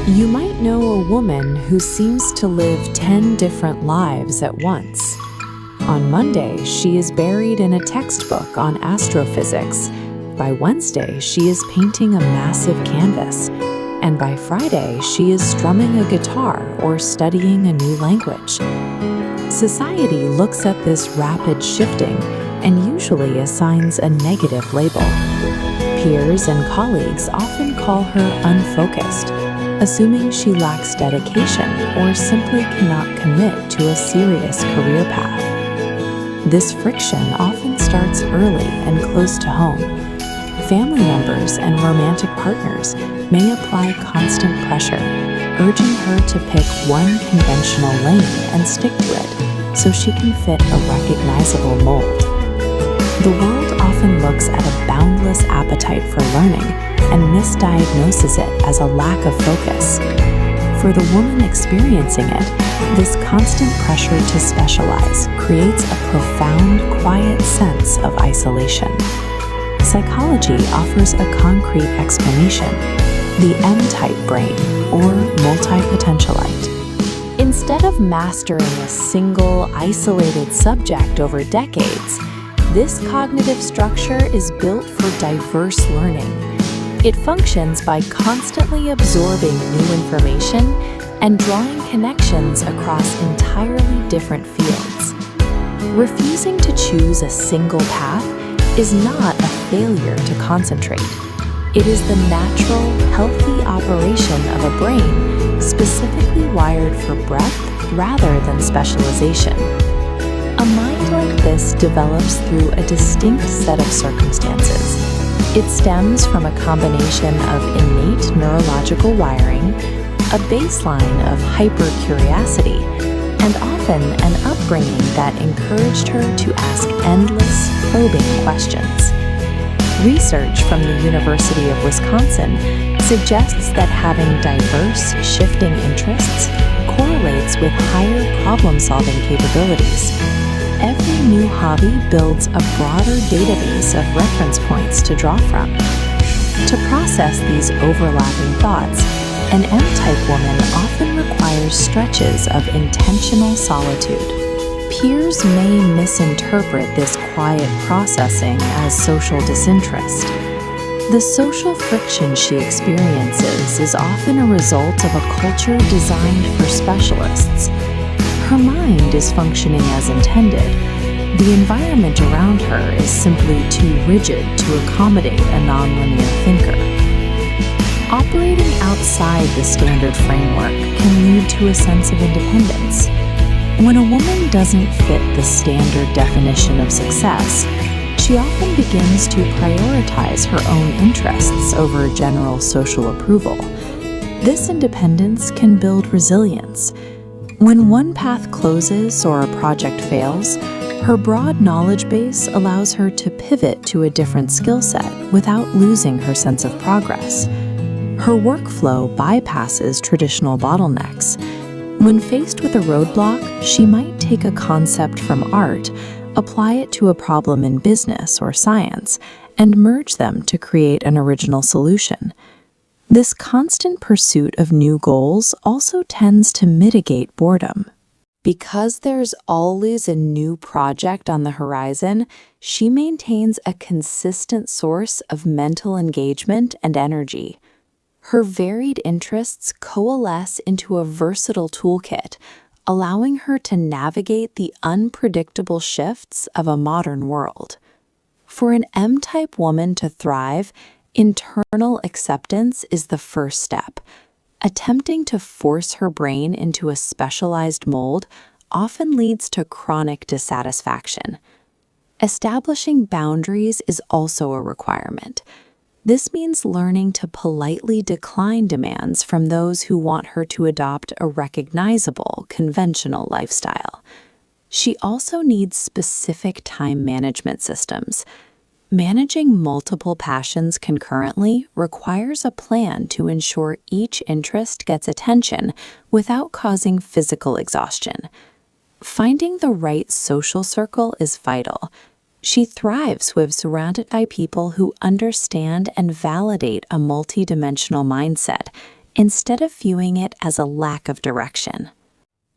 You might know a woman who seems to live 10 different lives at once. On Monday, she is buried in a textbook on astrophysics. By Wednesday, she is painting a massive canvas. And by Friday, she is strumming a guitar or studying a new language. Society looks at this rapid shifting and usually assigns a negative label. Peers and colleagues often call her unfocused, assuming she lacks dedication or simply cannot commit to a serious career path. This friction often starts early and close to home. Family members and romantic partners may apply constant pressure, urging her to pick one conventional lane and stick to it so she can fit a recognizable mold. The world often looks at a boundless appetite for learning and misdiagnoses it as a lack of focus. For the woman experiencing it, this constant pressure to specialize creates a profound, quiet sense of isolation. Psychology offers a concrete explanation: the M-type brain, or multi-potentialite. Instead of mastering a single, isolated subject over decades, this cognitive structure is built for diverse learning. It functions by constantly absorbing new information and drawing connections across entirely different fields. Refusing to choose a single path is not a failure to concentrate. It is the natural, healthy operation of a brain specifically wired for breadth rather than specialization. A mind like this develops through a distinct set of circumstances. It stems from a combination of innate neurological wiring, a baseline of hyper-curiosity, and often an upbringing that encouraged her to ask endless, probing questions. Research from the University of Wisconsin suggests that having diverse, shifting interests correlates with higher problem-solving capabilities. Every new hobby builds a broader database of reference points to draw from. To process these overlapping thoughts, an M-type woman often requires stretches of intentional solitude. Peers may misinterpret this quiet processing as social disinterest. The social friction she experiences is often a result of a culture designed for specialists. Her mind is functioning as intended. The environment around her is simply too rigid to accommodate a nonlinear thinker. Operating outside the standard framework can lead to a sense of independence. When a woman doesn't fit the standard definition of success, she often begins to prioritize her own interests over general social approval. This independence can build resilience. When one path closes or a project fails, her broad knowledge base allows her to pivot to a different skill set without losing her sense of progress. Her workflow bypasses traditional bottlenecks. When faced with a roadblock, she might take a concept from art, apply it to a problem in business or science, and merge them to create an original solution. This constant pursuit of new goals also tends to mitigate boredom. Because there's always a new project on the horizon, she maintains a consistent source of mental engagement and energy. Her varied interests coalesce into a versatile toolkit, allowing her to navigate the unpredictable shifts of a modern world. For an M-type woman to thrive, internal acceptance is the first step. Attempting to force her brain into a specialized mold often leads to chronic dissatisfaction. Establishing boundaries is also a requirement. This means learning to politely decline demands from those who want her to adopt a recognizable, conventional lifestyle. She also needs specific time management systems. Managing multiple passions concurrently requires a plan to ensure each interest gets attention without causing physical exhaustion. Finding the right social circle is vital. She thrives when surrounded by people who understand and validate a multidimensional mindset, instead of viewing it as a lack of direction.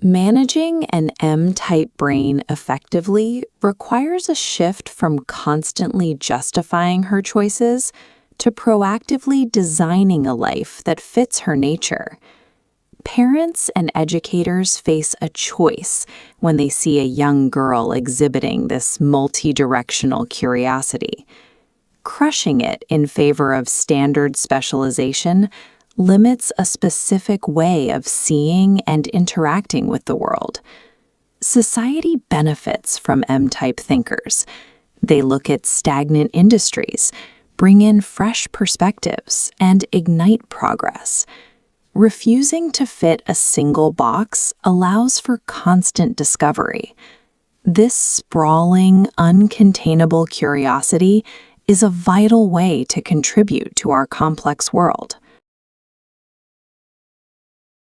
Managing an M-type brain effectively requires a shift from constantly justifying her choices to proactively designing a life that fits her nature. Parents and educators face a choice when they see a young girl exhibiting this multi-directional curiosity. Crushing it in favor of standard specialization limits a specific way of seeing and interacting with the world. Society benefits from M-type thinkers. They look at stagnant industries, bring in fresh perspectives, and ignite progress. Refusing to fit a single box allows for constant discovery. This sprawling, uncontainable curiosity is a vital way to contribute to our complex world.